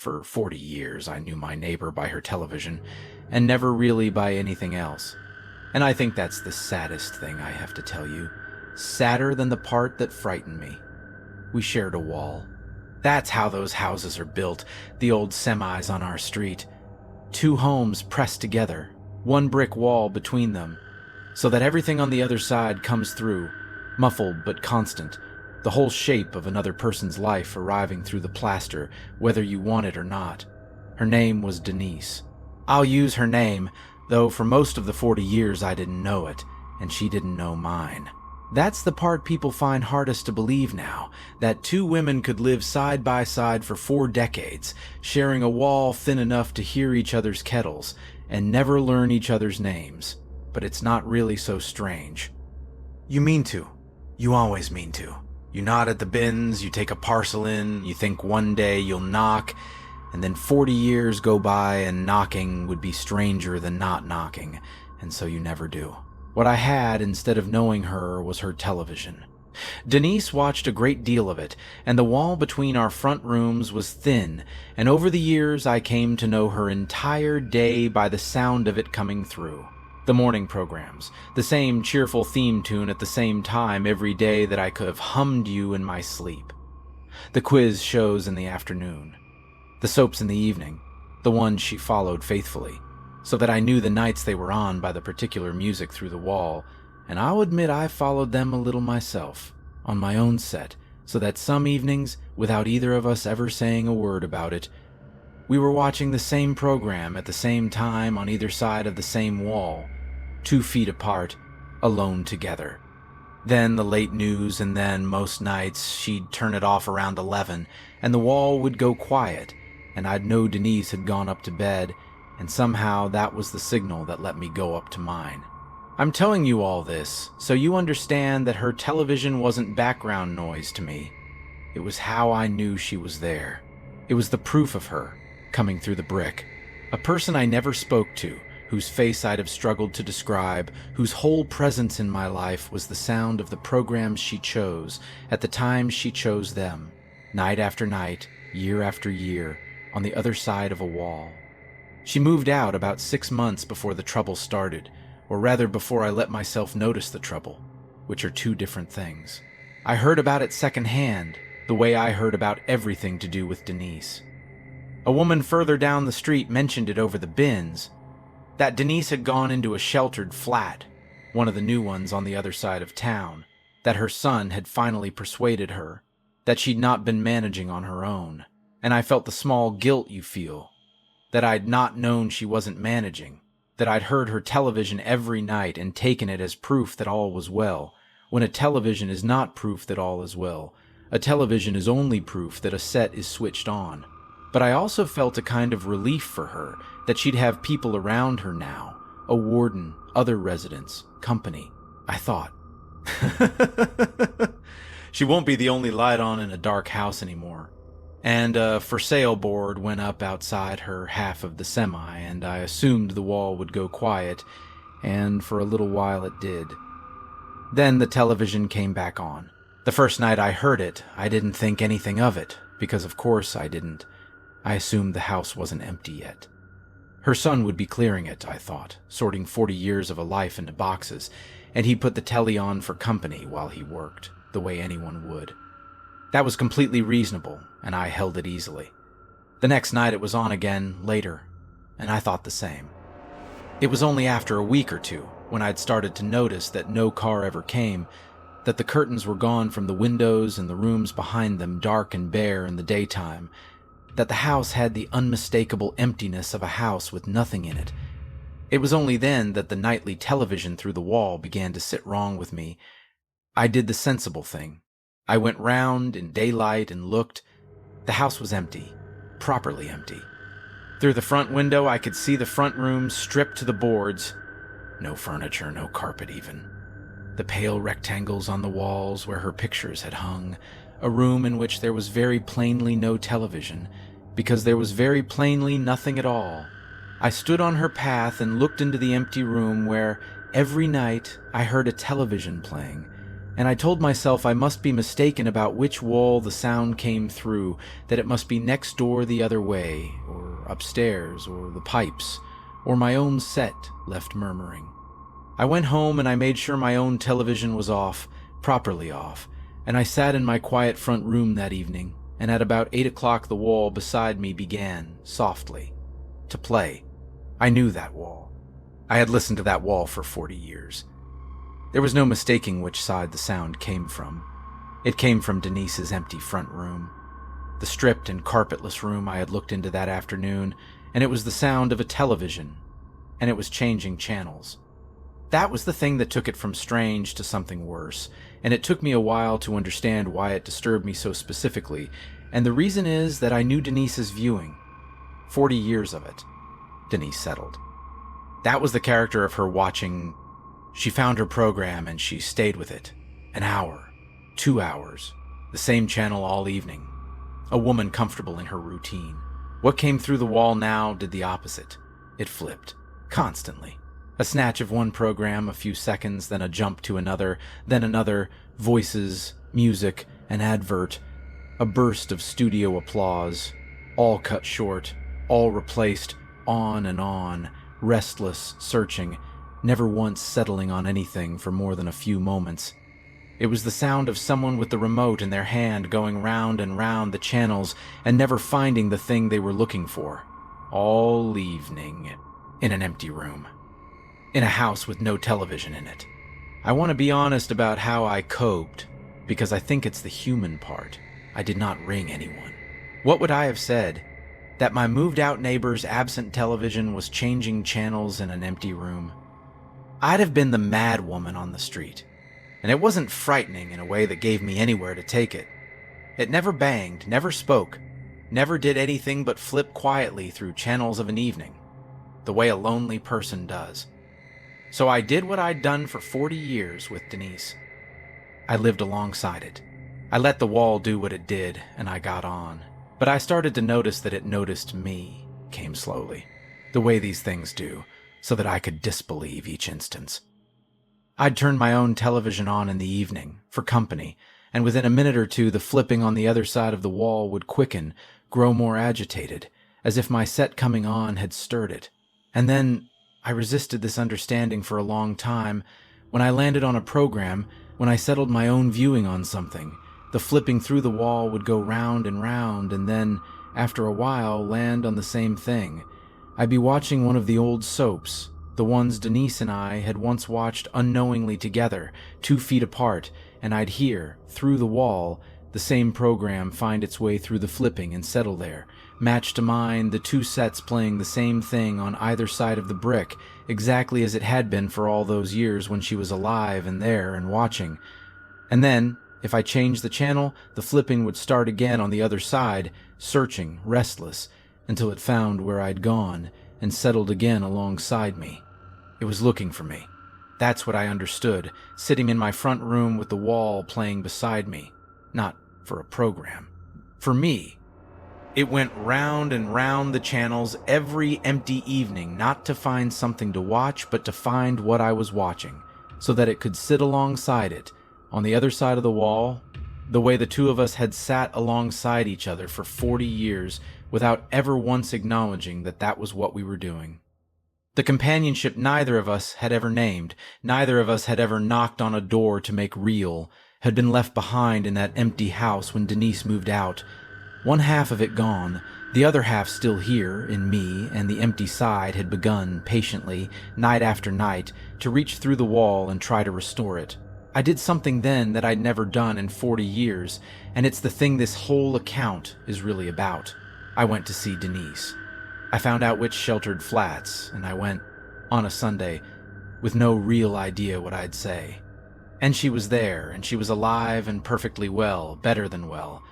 For 40 years, I knew my neighbor by her television, and never really by anything else. And I think that's the saddest thing I have to tell you. Sadder than the part that frightened me. We shared a wall. That's how those houses are built, the old semis on our street. Two homes pressed together, one brick wall between them, so that everything on the other side comes through, muffled but constant, the whole shape of another person's life arriving through the plaster, whether you want it or not. Her name was Denise. I'll use her name, though for most of the 40 years I didn't know it, and she didn't know mine. That's the part people find hardest to believe now, that two women could live side by side for 4 decades, sharing a wall thin enough to hear each other's kettles, and never learn each other's names. But it's not really so strange. You mean to. You always mean to. You nod at the bins, you take a parcel in, you think one day you'll knock, and then 40 years go by and knocking would be stranger than not knocking, and so you never do. What I had instead of knowing her was her television. Denise watched a great deal of it, and the wall between our front rooms was thin, and over the years I came to know her entire day by the sound of it coming through. The morning programs, the same cheerful theme tune at the same time every day that I could have hummed you in my sleep. The quiz shows in the afternoon. The soaps in the evening, the ones she followed faithfully, so that I knew the nights they were on by the particular music through the wall, and I'll admit I followed them a little myself, on my own set, so that some evenings, without either of us ever saying a word about it, we were watching the same program at the same time on either side of the same wall, 2 feet apart, alone together. Then the late news, and then, most nights, she'd turn it off around 11, and the wall would go quiet, and I'd know Denise had gone up to bed, and somehow that was the signal that let me go up to mine. I'm telling you all this so you understand that her television wasn't background noise to me. It was how I knew she was there. It was the proof of her, coming through the brick. A person I never spoke to, whose face I'd have struggled to describe, whose whole presence in my life was the sound of the programs she chose, at the time she chose them, night after night, year after year, on the other side of a wall. She moved out about 6 months before the trouble started, or rather before I let myself notice the trouble, which are 2 different things. I heard about it secondhand, the way I heard about everything to do with Denise. A woman further down the street mentioned it over the bins, that Denise had gone into a sheltered flat, one of the new ones on the other side of town, that her son had finally persuaded her, that she'd not been managing on her own, and I felt the small guilt you feel, that I'd not known she wasn't managing, that I'd heard her television every night and taken it as proof that all was well, when a television is not proof that all is well. A television is only proof that a set is switched on. But I also felt a kind of relief for her, that she'd have people around her now, a warden, other residents, company. I thought, she won't be the only light on in a dark house anymore. And a for sale board went up outside her half of the semi, and I assumed the wall would go quiet, and for a little while it did. Then the television came back on. The first night I heard it, I didn't think anything of it, because of course I didn't. I assumed the house wasn't empty yet. Her son would be clearing it, I thought, sorting 40 years of a life into boxes, and he'd put the telly on for company while he worked, the way anyone would. That was completely reasonable, and I held it easily. The next night it was on again, later, and I thought the same. It was only after a week or two, when I'd started to notice that no car ever came, that the curtains were gone from the windows and the rooms behind them dark and bare in the daytime, that the house had the unmistakable emptiness of a house with nothing in it. It was only then that the nightly television through the wall began to sit wrong with me. I did the sensible thing. I went round in daylight and looked. The house was empty, properly empty. Through the front window I could see the front room stripped to the boards. No furniture, no carpet even. The pale rectangles on the walls where her pictures had hung. A room in which there was very plainly no television, because there was very plainly nothing at all. I stood on her path and looked into the empty room where, every night, I heard a television playing, and I told myself I must be mistaken about which wall the sound came through, that it must be next door the other way, or upstairs, or the pipes, or my own set left murmuring. I went home and I made sure my own television was off, properly off, and I sat in my quiet front room that evening, and at about 8 o'clock the wall beside me began, softly, to play. I knew that wall. I had listened to that wall for 40 years. There was no mistaking which side the sound came from. It came from Denise's empty front room. The stripped and carpetless room I had looked into that afternoon, and it was the sound of a television, and it was changing channels. That was the thing that took it from strange to something worse, and it took me a while to understand why it disturbed me so specifically, and the reason is that I knew Denise's viewing. 40 years of it. Denise settled. That was the character of her watching. She found her program and she stayed with it. An hour, 2 hours, the same channel all evening. A woman comfortable in her routine. What came through the wall now did the opposite. It flipped, constantly. A snatch of one program, a few seconds, then a jump to another, then another, voices, music, an advert, a burst of studio applause, all cut short, all replaced, on, restless, searching, never once settling on anything for more than a few moments. It was the sound of someone with the remote in their hand going round and round the channels and never finding the thing they were looking for. All evening, in an empty room. In a house with no television in it. I want to be honest about how I coped, because I think it's the human part. I did not ring anyone. What would I have said? That my moved-out neighbor's absent television was changing channels in an empty room? I'd have been the mad woman on the street. And it wasn't frightening in a way that gave me anywhere to take it. It never banged, never spoke, never did anything but flip quietly through channels of an evening, the way a lonely person does. So I did what I'd done for 40 years with Denise. I lived alongside it. I let the wall do what it did, and I got on. But I started to notice that it noticed me, came slowly, the way these things do, so that I could disbelieve each instance. I'd turn my own television on in the evening, for company, and within a minute or two the flipping on the other side of the wall would quicken, grow more agitated, as if my set coming on had stirred it. And then I resisted this understanding for a long time. When I landed on a program, when I settled my own viewing on something, the flipping through the wall would go round, and then, after a while, land on the same thing. I'd be watching one of the old soaps, the ones Denise and I had once watched unknowingly together, 2 feet apart, and I'd hear, through the wall, the same program find its way through the flipping and settle there, matched to mine, the 2 sets playing the same thing on either side of the brick, exactly as it had been for all those years when she was alive and there and watching. And then, if I changed the channel, the flipping would start again on the other side, searching, restless, until it found where I'd gone and settled again alongside me. It was looking for me. That's what I understood, sitting in my front room with the wall playing beside me. Not for a program. For me. It went round and round the channels every empty evening, not to find something to watch, but to find what I was watching, so that it could sit alongside it, on the other side of the wall, the way the 2 of us had sat alongside each other for 40 years without ever once acknowledging that that was what we were doing. The companionship neither of us had ever named, neither of us had ever knocked on a door to make real, had been left behind in that empty house when Denise moved out. One half of it gone, the other half still here, in me, and the empty side had begun, patiently, night after night, to reach through the wall and try to restore it. I did something then that I'd never done in 40 years, and it's the thing this whole account is really about. I went to see Denise. I found out which sheltered flats, and I went, on a Sunday, with no real idea what I'd say. And she was there, and she was alive and perfectly well, better than well.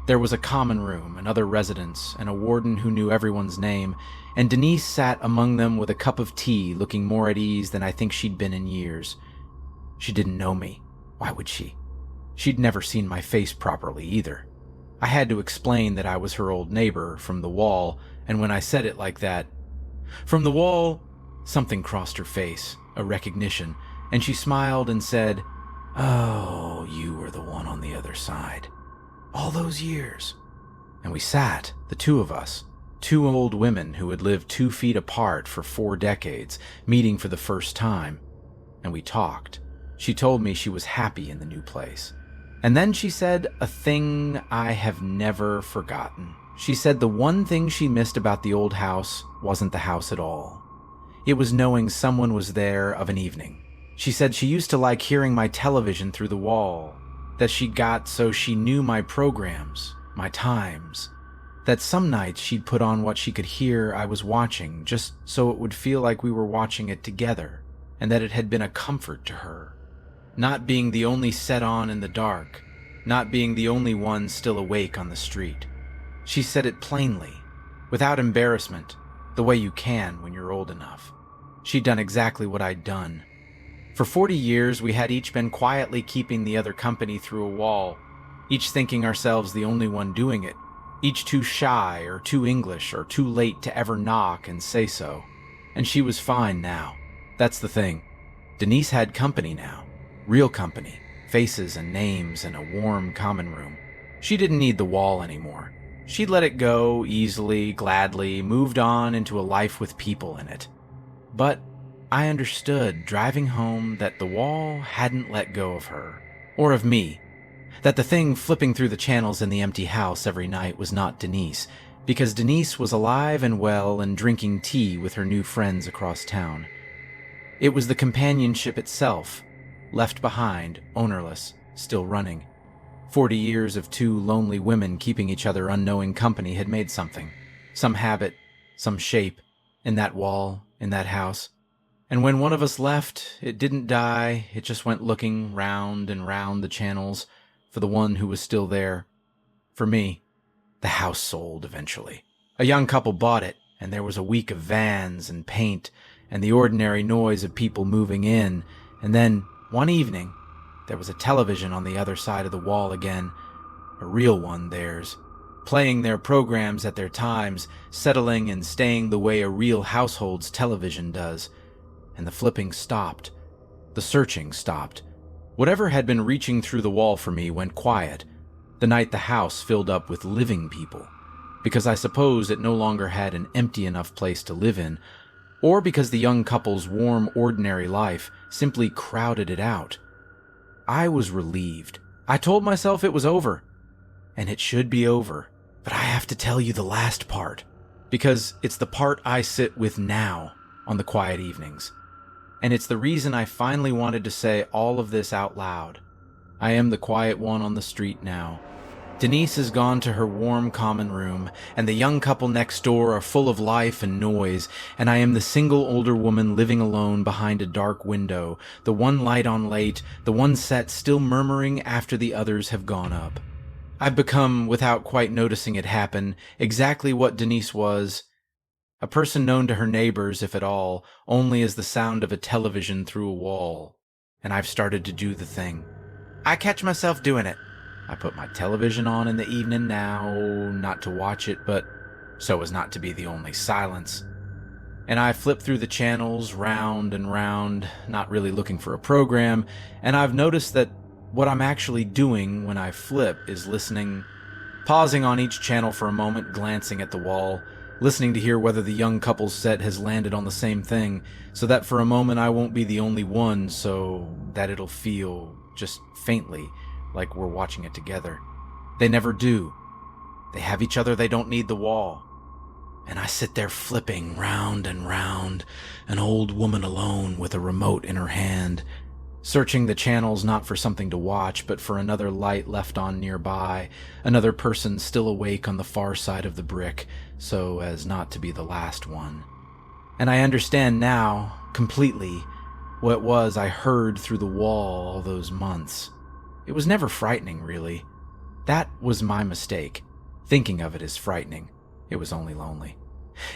There was a common room, and other residents, and a warden who knew everyone's name, and Denise sat among them with a cup of tea, looking more at ease than I think she'd been in years. She didn't know me. Why would she? She'd never seen my face properly either. I had to explain that I was her old neighbor from the wall, and when I said it like that, "From the wall," something crossed her face, a recognition, and she smiled and said, Oh, you were the one on the other side. All those years. And we sat, the two of us, two old women who had lived 2 feet apart for 4 decades, meeting for the first time. And we talked. She told me she was happy in the new place. And then she said a thing I have never forgotten. She said the one thing she missed about the old house wasn't the house at all. It was knowing someone was there of an evening. She said she used to like hearing my television through the wall, that she got so she knew my programs, my times, that some nights she'd put on what she could hear I was watching just so it would feel like we were watching it together, and that it had been a comfort to her. Not being the only set on in the dark, not being the only one still awake on the street. She said it plainly, without embarrassment, the way you can when you're old enough. She'd done exactly what I'd done. For 40 years, we had each been quietly keeping the other company through a wall, each thinking ourselves the only one doing it, each too shy or too English or too late to ever knock and say so. And she was fine now. That's the thing. Denise had company now. Real company. Faces and names and a warm common room. She didn't need the wall anymore. She'd let it go easily, gladly, moved on into a life with people in it. But I understood driving home that the wall hadn't let go of her, or of me. That the thing flipping through the channels in the empty house every night was not Denise, because Denise was alive and well and drinking tea with her new friends across town. It was the companionship itself, left behind, ownerless, still running. 40 years of 2 lonely women keeping each other unknowing company had made something, some habit, some shape, in that wall, in that house. And when one of us left, it didn't die, it just went looking round and round the channels for the one who was still there. For me, the house sold eventually. A young couple bought it, and there was a week of vans and paint and the ordinary noise of people moving in, and then, one evening, there was a television on the other side of the wall again, a real one, theirs, playing their programs at their times, settling and staying the way a real household's television does. And the flipping stopped. The searching stopped. Whatever had been reaching through the wall for me went quiet, the night the house filled up with living people, because I suppose it no longer had an empty enough place to live in, or because the young couple's warm, ordinary life simply crowded it out. I was relieved. I told myself it was over, and it should be over, but I have to tell you the last part, because it's the part I sit with now on the quiet evenings. And it's the reason I finally wanted to say all of this out loud. I am the quiet one on the street now. Denise has gone to her warm common room, and the young couple next door are full of life and noise, and I am the single older woman living alone behind a dark window, the one light on late, the one set still murmuring after the others have gone up. I've become, without quite noticing it happen, exactly what Denise was. A person known to her neighbors, if at all, only as the sound of a television through a wall. And I've started to do the thing. I catch myself doing it. I put my television on in the evening now, not to watch it, but so as not to be the only silence. And I flip through the channels, round and round, not really looking for a program, and I've noticed that what I'm actually doing when I flip is listening, pausing on each channel for a moment, glancing at the wall, listening to hear whether the young couple's set has landed on the same thing, so that for a moment I won't be the only one, so that it'll feel, just faintly, like we're watching it together. They never do. They have each other, they don't need the wall. And I sit there flipping round and round, an old woman alone with a remote in her hand, searching the channels not for something to watch, but for another light left on nearby, another person still awake on the far side of the brick, so as not to be the last one. And I understand now, completely, what it was I heard through the wall all those months. It was never frightening, really. That was my mistake, thinking of it as frightening. It was only lonely.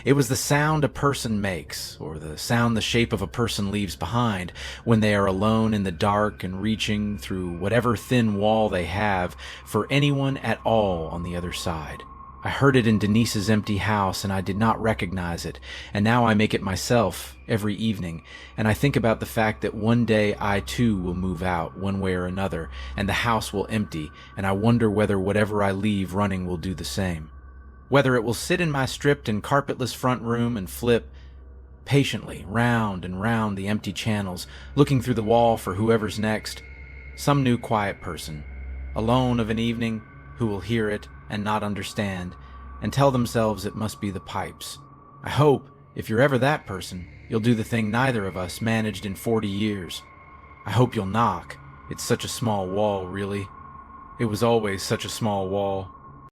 It was the sound a person makes, or the sound the shape of a person leaves behind, when they are alone in the dark and reaching through whatever thin wall they have for anyone at all on the other side. I heard it in Denise's empty house, and I did not recognize it, and now I make it myself every evening, and I think about the fact that one day I too will move out, one way or another, and the house will empty, and I wonder whether whatever I leave running will do the same. Whether it will sit in my stripped and carpetless front room and flip patiently round and round the empty channels, looking through the wall for whoever's next, some new quiet person, alone of an evening, who will hear it and not understand, and tell themselves it must be the pipes. I hope, if you're ever that person, you'll do the thing neither of us managed in 40 years. I hope you'll knock. It's such a small wall, really. It was always such a small wall.